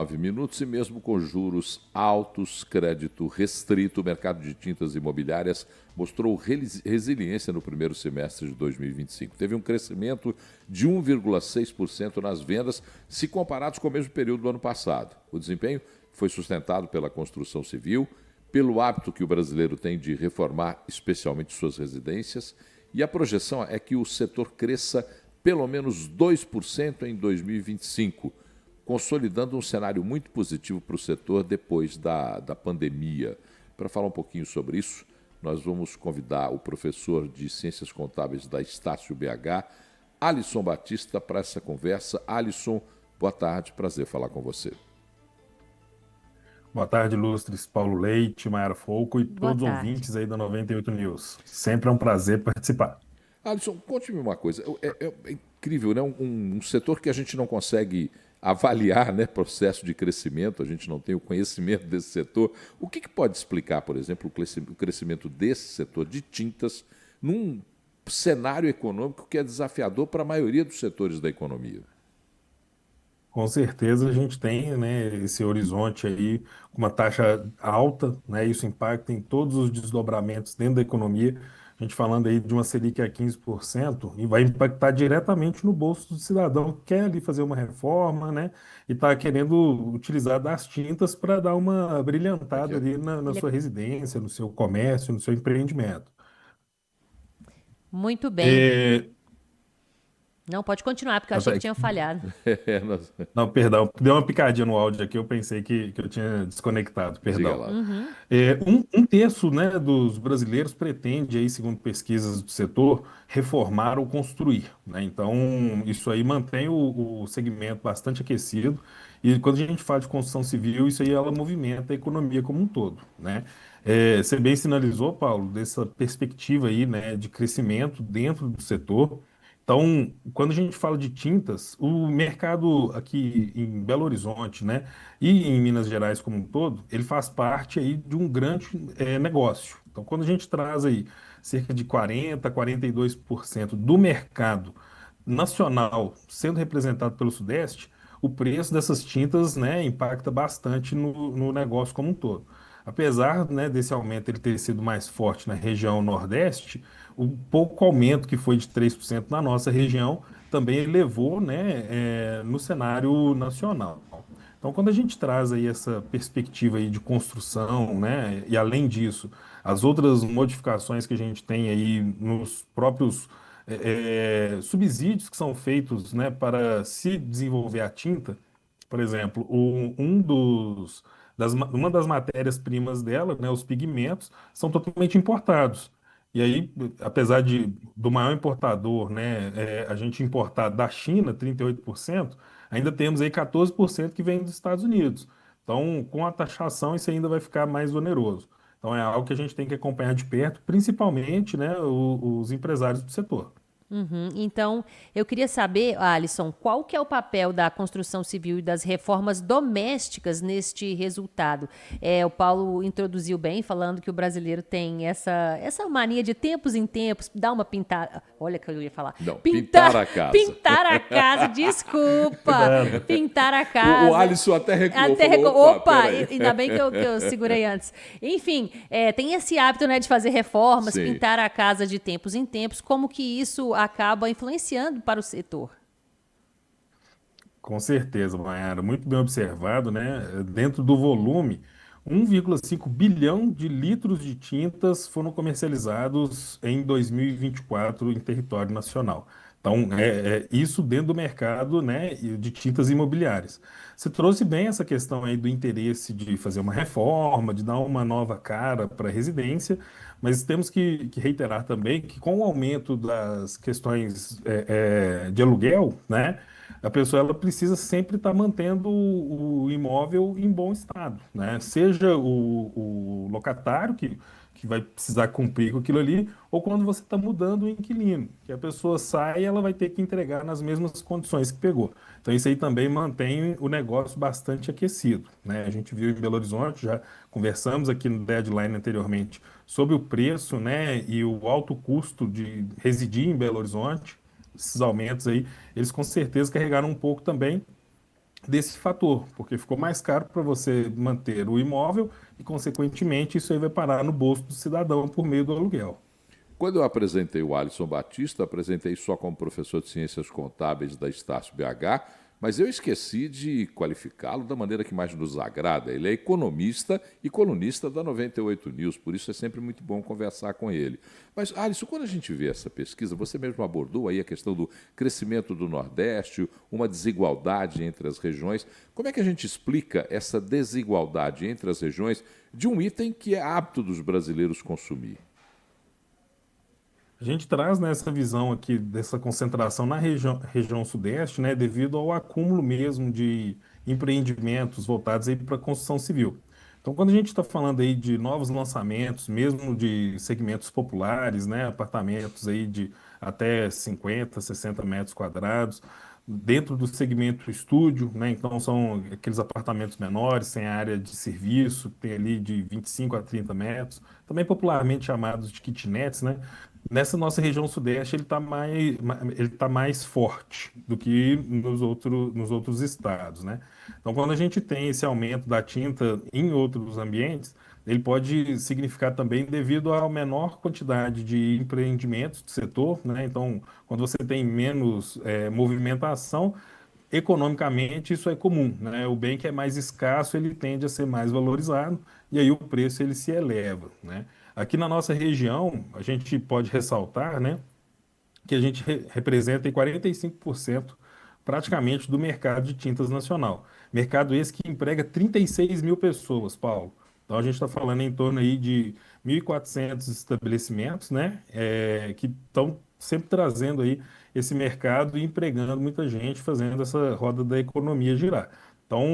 9 minutos e mesmo com juros altos, crédito restrito, o mercado de tintas imobiliárias mostrou resiliência no primeiro semestre de 2025. Teve um crescimento de 1,6% nas vendas, se comparados com o mesmo período do ano passado. O desempenho foi sustentado pela construção civil, pelo hábito que o brasileiro tem de reformar especialmente suas residências, e a projeção é que o setor cresça pelo menos 2% em 2025, consolidando um cenário muito positivo para o setor depois da pandemia. Para falar um pouquinho sobre isso, nós vamos convidar o professor de Ciências Contábeis da Estácio BH, Alisson Batista, para essa conversa. Alisson, boa tarde, prazer falar com você. Boa tarde, ilustres Paulo Leite, Mayara Folco e Boa todos os tarde. ouvintes aí da 98 News. Sempre é um prazer participar. Alisson, conte-me uma coisa. É incrível, né? Um setor que a gente não consegue avaliar, né, processo de crescimento, a gente não tem o conhecimento desse setor. O que pode explicar, por exemplo, o crescimento desse setor de tintas num cenário econômico que é desafiador para a maioria dos setores da economia? Com certeza a gente tem, né, esse horizonte aí com uma taxa alta, né, isso impacta em todos os desdobramentos dentro da economia. A gente falando aí de uma Selic a 15% e vai impactar diretamente no bolso do cidadão que quer ali fazer uma reforma, né, e está querendo utilizar das tintas para dar uma Aqui, brilhantada ó. ali na Ele é sua residência, no seu comércio, no seu empreendimento. muito bem. É, Não, pode continuar, porque eu achei que tinha falhado. É, nós- Não, perdão, deu uma picadinha no áudio aqui, eu pensei que eu tinha desconectado, Diga perdão. lá. Uhum. Um terço, né, dos brasileiros pretende, aí, segundo pesquisas do setor, reformar ou construir, né? Então, isso aí mantém o segmento bastante aquecido. E quando a gente fala de construção civil, isso aí ela movimenta a economia como um todo, né? Você bem sinalizou, Paulo, dessa perspectiva aí, né, de crescimento dentro do setor. Então, quando a gente fala de tintas, o mercado aqui em Belo Horizonte, né, e em Minas Gerais como um todo, ele faz parte aí de um grande negócio. Então, quando a gente traz aí cerca de 42% do mercado nacional sendo representado pelo Sudeste, o preço dessas tintas, né, impacta bastante no negócio como um todo. Apesar, né, desse aumento ele ter sido mais forte na região Nordeste, o pouco aumento que foi de 3% na nossa região também elevou, né, no cenário nacional. Então, quando a gente traz aí essa perspectiva aí de construção, né, e além disso, as outras modificações que a gente tem aí nos próprios subsídios que são feitos, né, para se desenvolver a tinta, por exemplo, uma das matérias-primas dela, né, os pigmentos, são totalmente importados. E aí, apesar do maior importador, né, a gente importar da China 38%, ainda temos aí 14% que vem dos Estados Unidos. Então, com a taxação, isso ainda vai ficar mais oneroso. Então, é algo que a gente tem que acompanhar de perto, principalmente, né, os empresários do setor. Uhum. Então, eu queria saber, Alisson, qual que é o papel da construção civil e das reformas domésticas neste resultado? O Paulo introduziu bem, falando que o brasileiro tem essa mania de tempos em tempos dar uma pintada. Olha que eu ia falar. Não, pintar a casa. Pintar a casa, desculpa. Nada. Pintar a O casa. Alisson até recuou, Até falou, opa, Opa, peraí. ainda bem que eu segurei antes. Enfim, tem esse hábito, né, de fazer reformas, Sim. pintar a casa de tempos em tempos. Como que isso acaba influenciando para o setor? Com certeza, Mayara, muito bem observado, né? Dentro do volume, 1,5 bilhão de litros de tintas foram comercializados em 2024 em território nacional. Então, isso dentro do mercado, né, de tintas imobiliárias. Você trouxe bem essa questão aí do interesse de fazer uma reforma, de dar uma nova cara para a residência, mas temos que reiterar também que com o aumento das questões de aluguel, né? A pessoa ela precisa sempre estar mantendo o imóvel em bom estado, né? Seja o locatário que vai precisar cumprir com aquilo ali, ou quando você está mudando o inquilino, que a pessoa sai e ela vai ter que entregar nas mesmas condições que pegou. Então isso aí também mantém o negócio bastante aquecido, né? A gente viu em Belo Horizonte, já conversamos aqui no Deadline anteriormente sobre o preço, né, e o alto custo de residir em Belo Horizonte. Esses aumentos aí, eles com certeza carregaram um pouco também desse fator, porque ficou mais caro para você manter o imóvel e, consequentemente, isso aí vai parar no bolso do cidadão por meio do aluguel. Quando eu apresentei o Alisson Batista, apresentei só como professor de Ciências Contábeis da Estácio BH, mas eu esqueci de qualificá-lo da maneira que mais nos agrada. Ele é economista e colunista da 98 News, por isso é sempre muito bom conversar com ele. Mas, Alisson, quando a gente vê essa pesquisa, você mesmo abordou aí a questão do crescimento do Nordeste, uma desigualdade entre as regiões. Como é que a gente explica essa desigualdade entre as regiões de um item que é hábito dos brasileiros consumir? A gente traz nessa visão aqui dessa concentração na região sudeste, né, devido ao acúmulo mesmo de empreendimentos voltados aí para a construção civil. Então, quando a gente está falando aí de novos lançamentos, mesmo de segmentos populares, né, apartamentos aí de até 50, 60 metros quadrados, dentro do segmento estúdio, né, então são aqueles apartamentos menores, sem área de serviço, tem ali de 25 a 30 metros, também popularmente chamados de kitnets, né? Nessa nossa região sudeste, ele tá mais forte do que nos outros estados, né? Então, quando a gente tem esse aumento da tinta em outros ambientes, ele pode significar também devido à menor quantidade de empreendimentos do setor, né? Então, quando você tem menos movimentação, economicamente isso é comum, né? O bem que é mais escasso, ele tende a ser mais valorizado e aí o preço ele se eleva, né? Aqui na nossa região, a gente pode ressaltar, né, que a gente representa em 45% praticamente do mercado de tintas nacional. Mercado esse que emprega 36 mil pessoas, Paulo. Então a gente está falando em torno aí de 1.400 estabelecimentos, né, que estão sempre trazendo aí esse mercado e empregando muita gente, fazendo essa roda da economia girar. Então,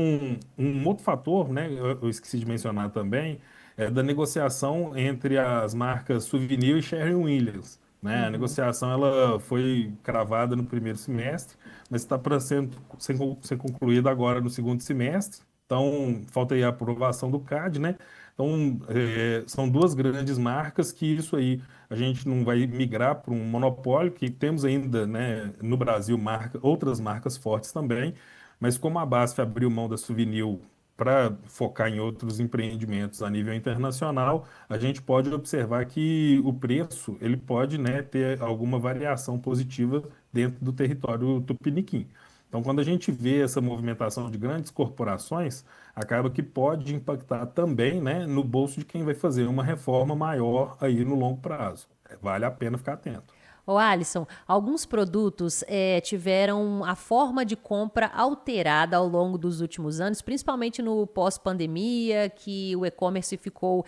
um outro fator, né, eu esqueci de mencionar também, é da negociação entre as marcas Souvenir e Sherwin-Williams, né? A negociação ela foi cravada no primeiro semestre, mas está para ser concluída agora no segundo semestre. Então, falta aí a aprovação do CAD, né? Então, são duas grandes marcas que isso aí a gente não vai migrar para um monopólio, que temos ainda, né, no Brasil outras marcas fortes também, mas como a BASF abriu mão da Souvenir para focar em outros empreendimentos a nível internacional, a gente pode observar que o preço ele pode, né, ter alguma variação positiva dentro do território tupiniquim. Então, quando a gente vê essa movimentação de grandes corporações, acaba que pode impactar também, né, no bolso de quem vai fazer uma reforma maior aí no longo prazo. Vale a pena ficar atento. Ô Alisson, alguns produtos tiveram a forma de compra alterada ao longo dos últimos anos, principalmente no pós-pandemia, que o e-commerce ficou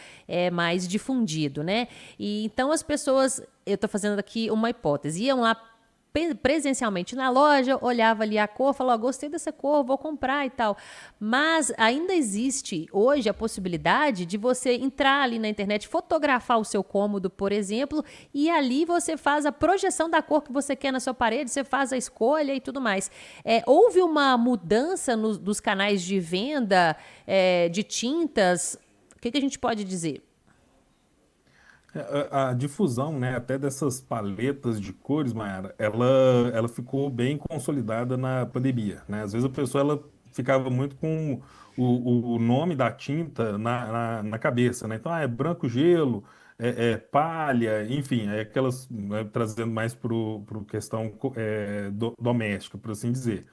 mais difundido, né? E então as pessoas, eu estou fazendo aqui uma hipótese, iam lá presencialmente na loja, olhava ali a cor, falava, gostei dessa cor, vou comprar e tal. Mas ainda existe hoje a possibilidade de você entrar ali na internet, fotografar o seu cômodo, por exemplo, e ali você faz a projeção da cor que você quer na sua parede, você faz a escolha e tudo mais. Houve uma mudança dos canais de venda de tintas? O que a gente pode dizer? A difusão, né, até dessas paletas de cores, Mayara, ela ficou bem consolidada na pandemia, né? Às vezes a pessoa ela ficava muito com o nome da tinta na cabeça, né? Então, é branco gelo, é palha, enfim, é aquelas, né, trazendo mais para o questão doméstica, por assim dizer.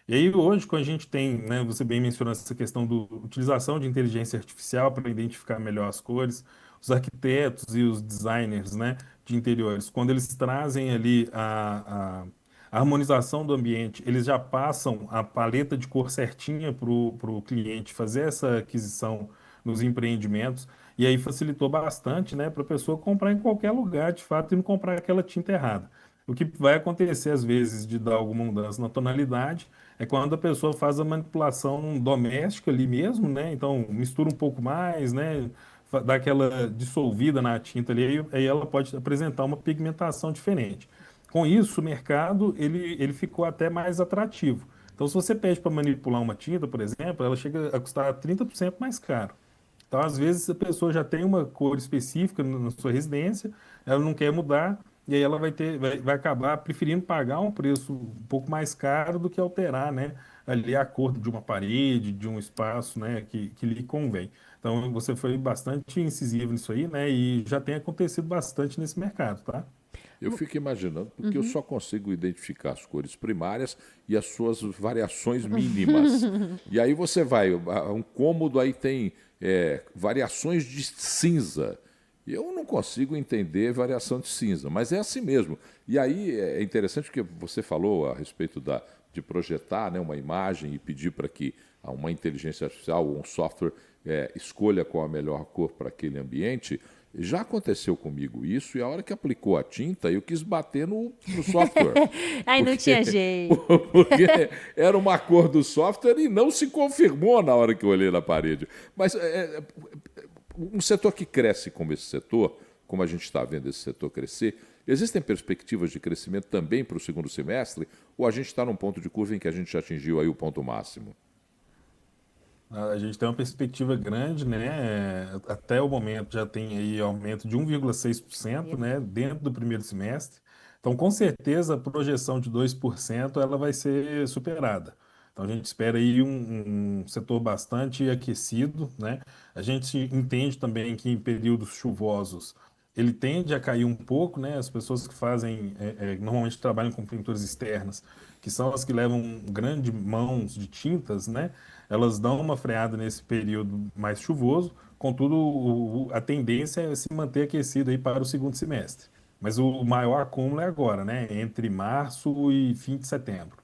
E aí hoje, quando a gente tem, né, você bem mencionou essa questão da utilização de inteligência artificial para identificar melhor as cores, os arquitetos e os designers, né, de interiores, quando eles trazem ali a harmonização do ambiente, eles já passam a paleta de cor certinha para o cliente fazer essa aquisição nos empreendimentos, e aí facilitou bastante, né, para a pessoa comprar em qualquer lugar, de fato, e não comprar aquela tinta errada. O que vai acontecer, às vezes, de dar alguma mudança na tonalidade, é quando a pessoa faz a manipulação doméstica ali mesmo, né? Então, mistura um pouco mais, né? Dá aquela dissolvida na tinta ali, aí ela pode apresentar uma pigmentação diferente. Com isso, o mercado, ele ficou até mais atrativo. Então, se você pede para manipular uma tinta, por exemplo, ela chega a custar 30% mais caro. Então, às vezes, a pessoa já tem uma cor específica na sua residência, ela não quer mudar, e aí ela vai acabar preferindo pagar um preço um pouco mais caro do que alterar, né, ali a cor de uma parede, de um espaço, né, que lhe convém. Então você foi bastante incisivo nisso aí, né, e já tem acontecido bastante nesse mercado, tá? Eu fico imaginando, porque eu só consigo identificar as cores primárias e as suas variações mínimas. E aí você vai, um cômodo aí tem variações de cinza. Eu não consigo entender variação de cinza, mas é assim mesmo. E aí é interessante que você falou a respeito de projetar, né, uma imagem e pedir para que uma inteligência artificial ou um software escolha qual a melhor cor para aquele ambiente. Já aconteceu comigo isso, e a hora que aplicou a tinta, eu quis bater no software. Aí não tinha Porque, jeito. porque era uma cor do software e não se confirmou na hora que eu olhei na parede. Mas um setor que cresce como esse setor, como a gente está vendo esse setor crescer, existem perspectivas de crescimento também para o segundo semestre? Ou a gente está num ponto de curva em que a gente já atingiu aí o ponto máximo? A gente tem uma perspectiva grande, né? Até o momento já tem aí aumento de 1,6%, né, dentro do primeiro semestre. Então, com certeza, a projeção de 2% ela vai ser superada. Então, a gente espera aí um setor bastante aquecido, né? A gente entende também que em períodos chuvosos ele tende a cair um pouco, né? As pessoas que fazem, normalmente trabalham com pinturas externas, que são as que levam grande mãos de tintas, né? Elas dão uma freada nesse período mais chuvoso, contudo, a tendência é se manter aquecido aí para o segundo semestre. Mas o maior acúmulo é agora, né? Entre março e fim de setembro.